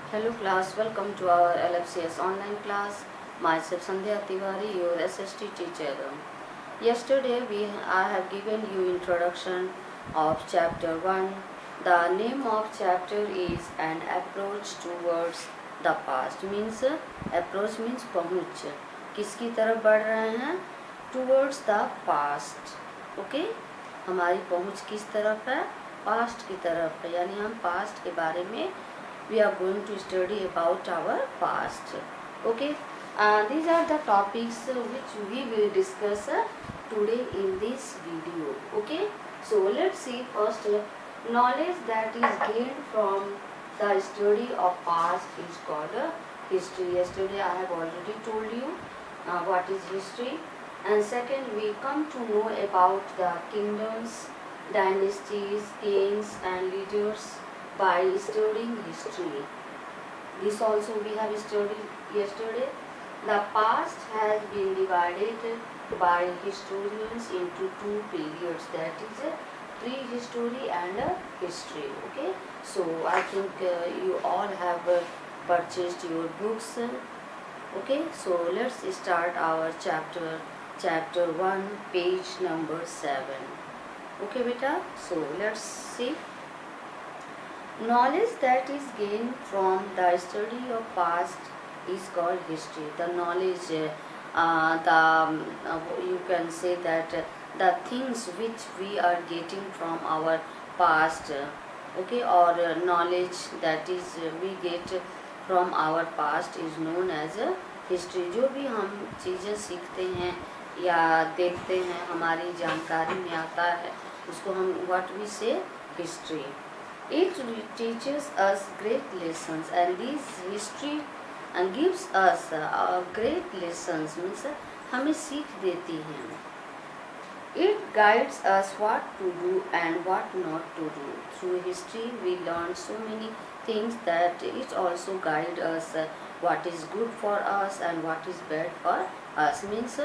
Hello class, welcome to our LFCS online class. Myself Sandhya Tiwari, your SST teacher. Yesterday I have given you introduction of chapter 1. The name of chapter is An Approach Towards the Past. Means approach means पहुँच. किसकी तरफ बढ़ रहे हैं? Towards the past. Okay? हमारी पहुँच किस तरफ है? Past की तरफ है. यानी हम past के बारे में we are going to study about our past. Okay, these are the topics which we will discuss today in this video. Okay, so let's see first. Knowledge that is gained from the study of past is called history. Yesterday I have already told you what is history. And second, we come to know about the kingdoms, dynasties, kings and leaders by studying history. This also we have studied yesterday. The past has been divided by historians into two periods, that is prehistory and history. Okay, so I think you all have purchased your books. Okay, so let's start our chapter 1, page number 7. Okay beta, so let's see. Knowledge that is gained from the study of past is called history. The knowledge, you can say that the things which we are getting from our past, okay, or knowledge that is we get from our past is known as history. जो भी हम चीज़ें सीखते हैं या देखते हैं हमारी जानकारी में आता है उसको हम what we say history. It teaches us great lessons, and this history gives us great lessons, means हमें सीख देती हैं. It guides us what to do and what not to do. Through history we learn so many things that it also guides us what is good for us and what is bad for us. Means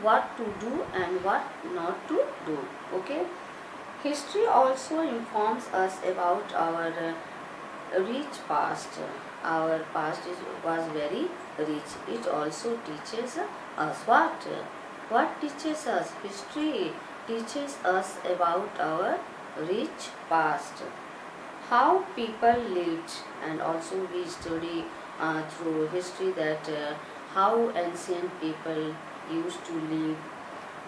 what to do and what not to do. Okay, history also informs us about our rich past. Our past was very rich. It also teaches us what teaches us. History teaches us about our rich past, how people lived, and also we study through history that how ancient people used to live,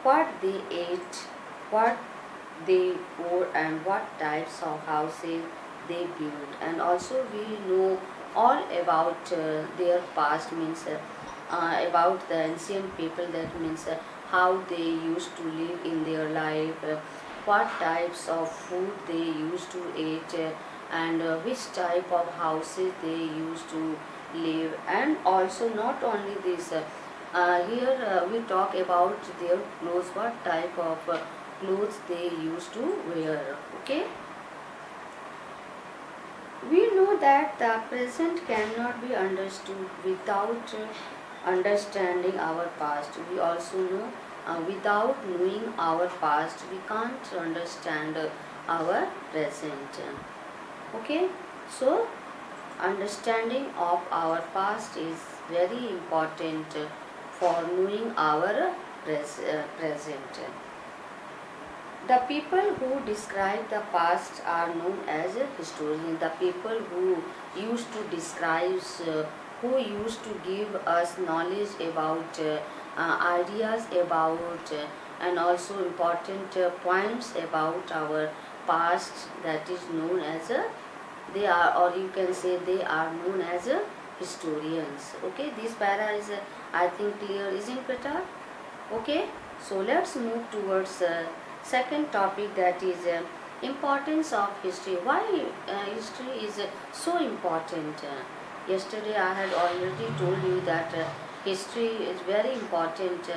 what they ate, what they wore, and what types of houses they built. And also we know all about their past, means about the ancient people, that means how they used to live in their life, what types of food they used to eat, and which type of houses they used to live. And also not only this, here we talk about their clothes, what type of clothes they used to wear. Okay, we know that the present cannot be understood without understanding our past. We also know without knowing our past we can't understand our present. Okay, so understanding of our past is very important for knowing our present. The people who describe the past are known as historians. The people who used to describe, who used to give us knowledge about ideas about and also important points about our past, that is known as they are, or you can say they are known as historians. Okay, this para is I think clear, isn't it? Okay, so let's move towards second topic, that is importance of history. Why history is so important? Yesterday I had already told you that history is very important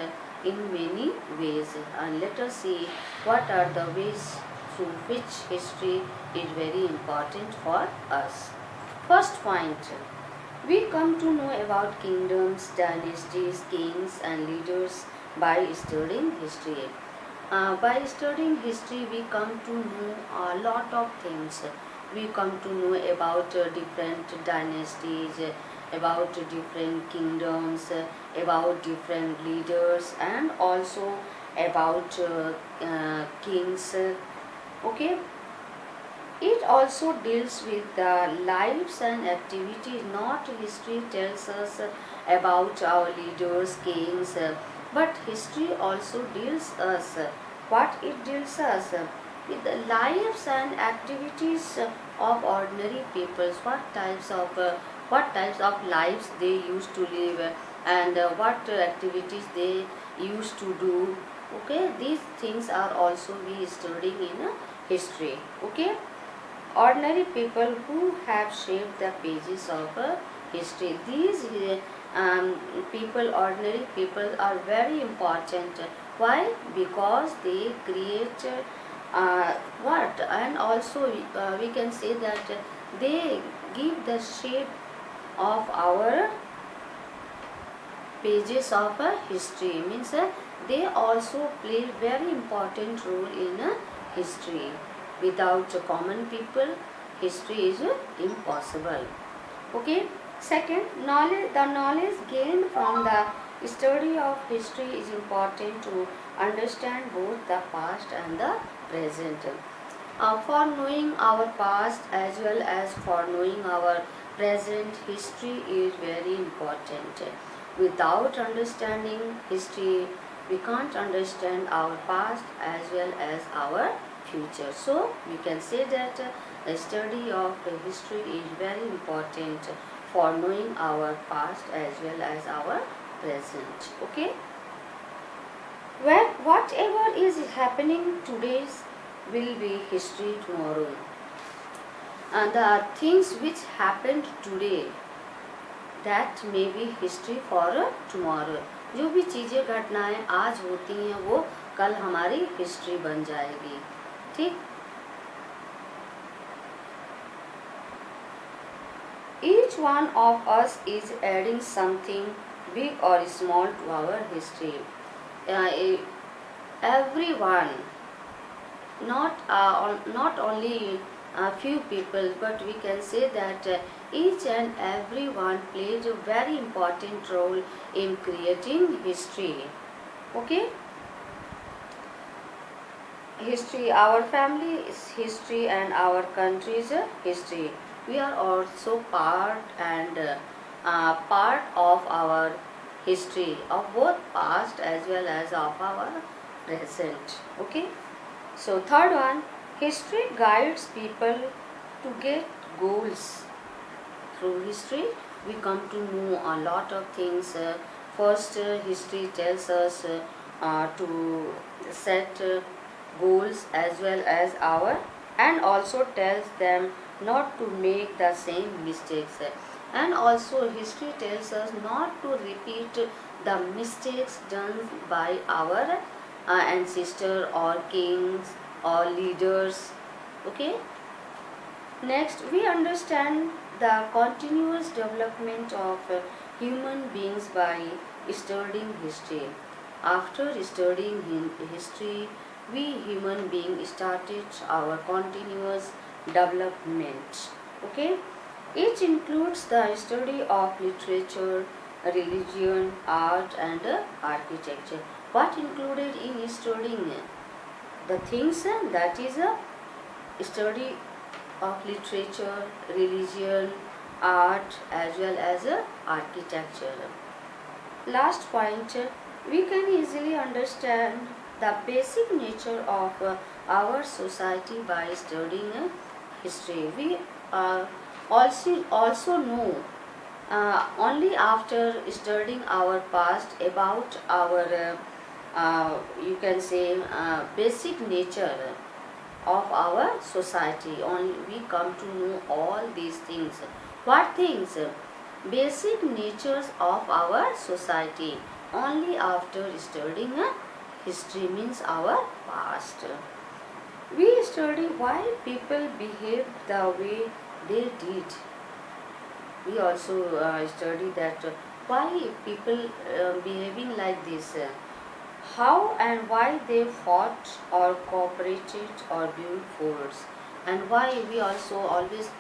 in many ways, and let us see what are the ways through which history is very important for us. First point, we come to know about kingdoms, dynasties, kings and leaders by studying history. By studying history, we come to know a lot of things. We come to know about different dynasties, about different kingdoms, about different leaders, and also about kings. Okay, it also deals with the lives and activities. Not history tells us about our leaders, kings, but history also deals us. What it deals us with the lives and activities of ordinary peoples. What types of lives they used to live, and what activities they used to do. Okay, these things are also we studying in history. Okay, ordinary people who have shaped the pages of history. These ordinary people are very important. Why? Because they create what? And also we can say that they give the shape of our pages of history. Means they also play very important role in history. Without common people, history is impossible. Okay. Second, knowledge. The knowledge gained from the study of history is important to understand both the past and the present. For knowing our past as well as for knowing our present, history is very important. Without understanding history, we can't understand our past as well as our future. So we can say that the study of history is very important for knowing our past as well as our present. Okay. Well, whatever is happening today will be history tomorrow. And the things which happened today, that may be history for tomorrow. जो भी चीज़ें घटनाएं आज होती हैं वो कल हमारी हिस्ट्री बन जाएगी. ठीक. Each one of us is adding something big or small to our history. Everyone, not only a few people, but we can say that each and every one plays a very important role in creating history. Okay. History, our family is history and our country is history. We are also part of our history of both past as well as of our present. Okay. So third one, history guides people to get goals. Through history, we come to know a lot of things. First, history tells us to set goals as well as and also tells them not to make the same mistakes. And also history tells us not to repeat the mistakes done by our ancestor or kings or leaders. Okay. Next, we understand the continuous development of human beings by studying history. After studying history, we human beings started our continuous development. Okay. It includes the study of literature, religion, art and architecture. What included in studying the things that is a study of literature, religion, art as well as architecture. Last point, we can easily understand the basic nature of our society by studying history. We also know only after studying our past about our you can say basic nature of our society. Only we come to know all these things. What things? Basic natures of our society only after studying history, means our past. We study why people behaved the way they did. We also study that why people behaving like this. how and why they fought or cooperated or built forts, and why we also always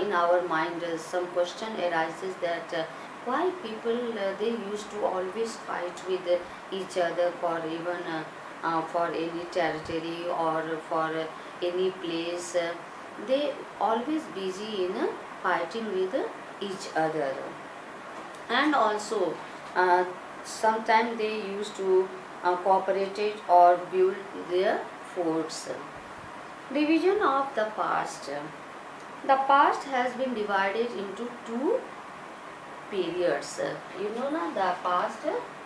in our mind some question arises that why people they used to always fight with each other for even for any territory or for any place. They always busy in fighting with each other, and also uh, sometimes they used to cooperate or build their forts. Division of the past. The past has been divided into two periods. You know na, the past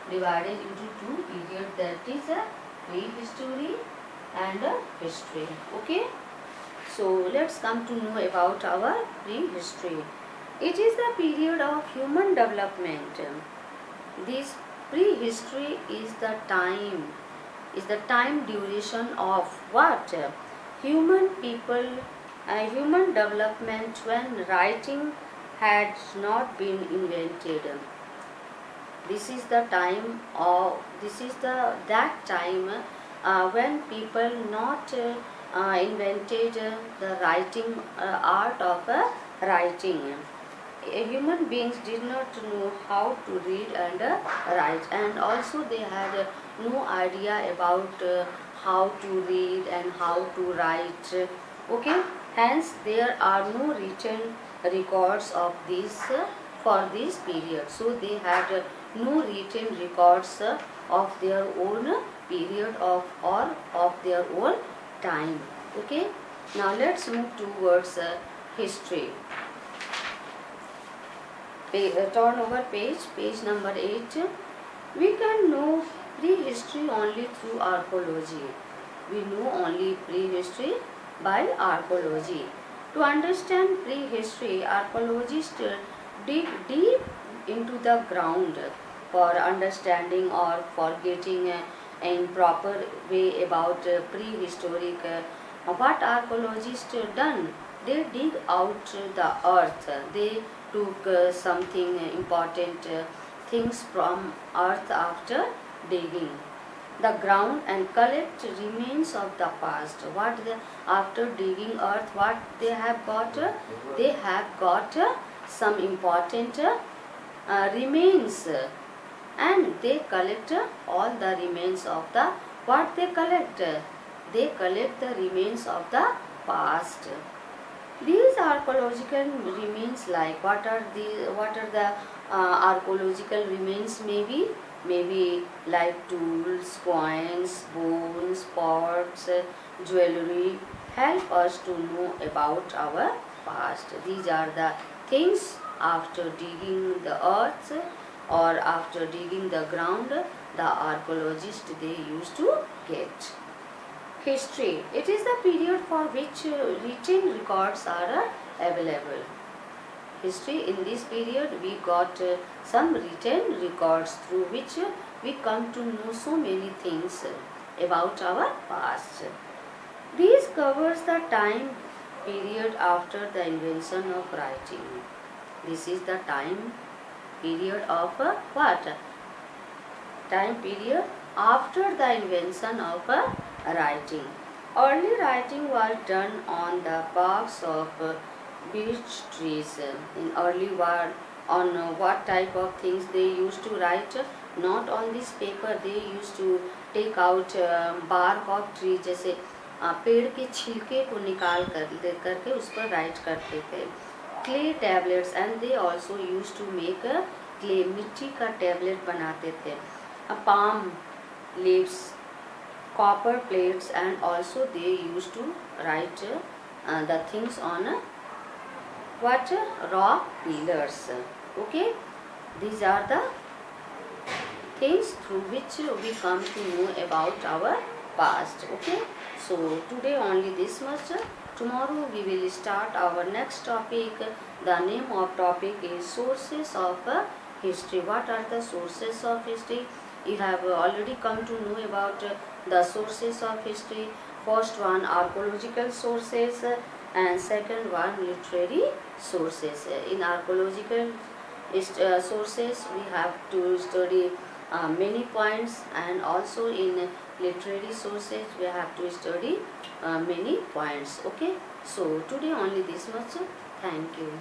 divided into two periods, that is a prehistory and a history. Okay, so let's come to know about our prehistory. It is the period of human development. This prehistory is the time duration of what? Human people, human development when writing had not been invented. This is the time of this is the that time when people not invented the writing art of writing. Human beings did not know how to read and write, and also they had no idea about how to read and how to write. Okay, hence there are no written records of this for this period, so they had no written records of their own period or of their own time. Okay, now let's move towards history. Turn over page number 8. We can know prehistory only through archaeology. We know only prehistory by archaeology. To understand prehistory, archaeologists dig deep into the ground for understanding or for getting in proper way about prehistoric. What archaeologists done? They dig out the earth. They took something important things from earth after digging the ground and collect remains of the past. What they, after digging earth, what they have got? They have got some important remains, and they collect all the remains of the what they collect. They collect the remains of the past. These archaeological remains, like what are the archaeological remains? Maybe like tools, coins, bones, pots, jewelry, help us to know about our past. These are the things after digging the earth or after digging the ground, the archaeologists they used to get. History. It is the period for which written records are available. History, in this period we got some written records through which we come to know so many things about our past. This covers the time period after the invention of writing. This is the time period of what? Time period after the invention of writing. Early writing was done on the barks of beech trees. In early world, on what type of things they used to write? Not on this paper. They used to take out bark of tree, जैसे पेड़ के छिलके को निकाल करके उस पर right करते थे. Clay tablets, and they also used to make clay, मिट्टी का टेबलेट बनाते थे. Palm leaves, copper plates, and also they used to write the things on what? Rock pillars. Okay, these are the things through which we come to know about our past. Okay, so today only this much. Tomorrow we will start our next topic. The name of topic is sources of history. What are the sources of history? You have already come to know about the sources of history. First one, archaeological sources, and second one, literary sources. In archaeological sources, we have to study many points, and also in literary sources we have to study many points. Okay, so today only this much. Thank you.